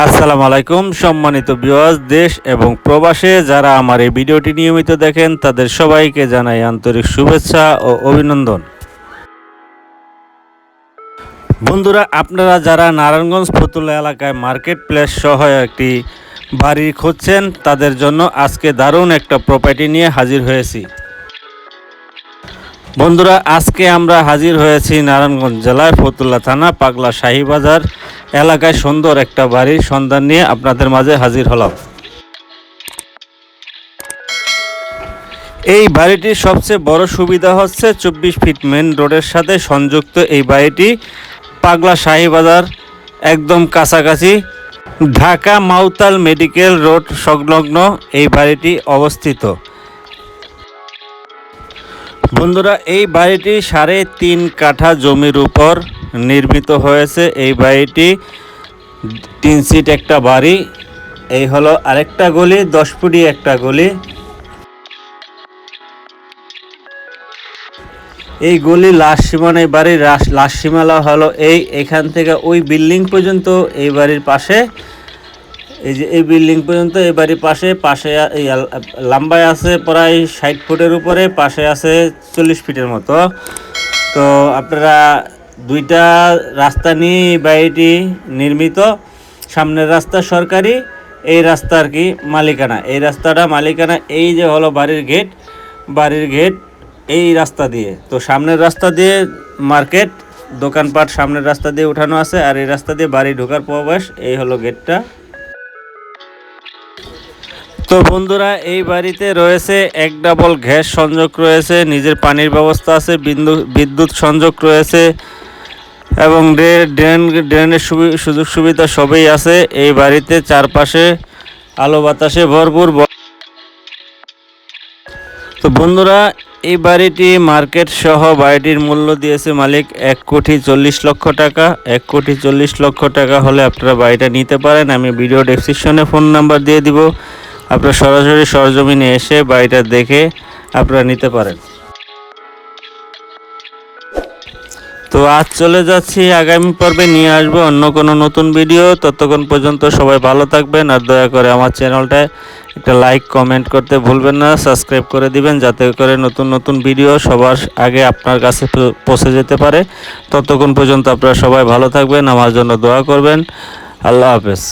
আসসালামু আলাইকুম সম্মানিত ভিউয়ার্স, দেশ এবং প্রবাসে যারা আমার এই ভিডিওটি নিয়মিত দেখেন তাদের সবাইকে জানাই আন্তরিক শুভেচ্ছা ও অভিনন্দন। বন্ধুরা, আপনারা যারা নারায়ণগঞ্জ ফতুল্লা এলাকায় মার্কেট প্লেস সহ একটি বাড়ি খুঁজছেন তাদের জন্য আজকে দারুণ একটা প্রপার্টি নিয়ে হাজির হয়েছি। বন্ধুরা, আজকে আমরা হাজির হয়েছি নারায়ণগঞ্জ জেলার ফতুল্লা থানা পাগলা শাহীবাজার এলাকায় সুন্দর একটা বাড়ির সন্ধান নিয়ে আপনাদের মাঝে হাজির হলাম। এই বাড়িটির সবচেয়ে বড় সুবিধা হচ্ছে 24 ফিট মেন রোডের সাথে সংযুক্ত এই বাড়িটি পাগলা শাহীবাজার একদম কাছাকাছি ঢাকা মাউতাল মেডিকেল রোড সংলগ্ন এই বাড়িটি অবস্থিত। বন্ধুরা, এই বাড়িটি 3.5 কাঠা জমির উপর নির্মিত হয়েছে। এই বাড়িটি 3 সিট একটা বাড়ি। এই হলো আরেকটা গলি, 10 ফুটি একটা গলি। এই গলি লাস্ট সীমানা, এই বাড়ির লাস্ট সীমানা হলো এখান থেকে ওই বিল্ডিং পর্যন্ত এই বাড়ির পাশে। এই যে এই বিল্ডিং পর্যন্ত এই বাড়ির পাশে লম্বায় আছে প্রায় 60 ফুটের উপরে, পাশে আছে 40 ফিটের মতো। তো আপনারা দুইটা রাস্তা নিয়ে এই বাড়িটি নির্মিত। সামনের রাস্তা সরকারি, এই রাস্তা আর কি মালিকানা। এই রাস্তাটা মালিকানা। এই যে হলো বাড়ির গেট এই রাস্তা দিয়ে। তো সামনের রাস্তা দিয়ে মার্কেট দোকানপাট সামনের রাস্তা দিয়ে উঠানো আছে, আর এই রাস্তা দিয়ে বাড়ি ঢোকার প্রবেশ। এই হলো গেটটা। তো বন্ধুরা, এই বাড়িতে রয়েছে এক ডাবল গ্যাস সংযোগ রয়েছে, নিজের পানির ব্যবস্থা আছে, বিদ্যুৎ সংযোগ রয়েছে এবং ড্রেনের সুযোগ সুবিধা সবই আছে। এই বাড়িতে চারপাশে আলো বাতাসে ভরপুর। তো বন্ধুরা, এই বাড়িটি মার্কেট সহ বাড়িটির মূল্য দিয়েছে মালিক 1,40,00,000 টাকা। 1,40,00,000 টাকা হলে আপনারা বাড়িটা নিতে পারেন। আমি ভিডিও ডেসক্রিপশনে ফোন নাম্বার দিয়ে দিব, আপনারা সরাসরি সরজমিনে এসে বাড়িটা দেখে আপনারা নিতে পারেন। তো আজ চলে যাচ্ছি, আগামী পর্বে নিয়ে আসবো অন্য কোনো নতুন ভিডিও। ততক্ষণ পর্যন্ত সবাই ভালো থাকবেন, আর দয়া করে আমার চ্যানেলটায় একটা লাইক কমেন্ট করতে ভুলবেন না, সাবস্ক্রাইব করে দিবেন যাতে করে নতুন ভিডিও সবার আগে আপনার কাছে পৌঁছে যেতে পারে। ততক্ষণ পর্যন্ত আপনারা সবাই ভালো থাকবেন, আমার জন্য দোয়া করবেন। আল্লাহ হাফেজ।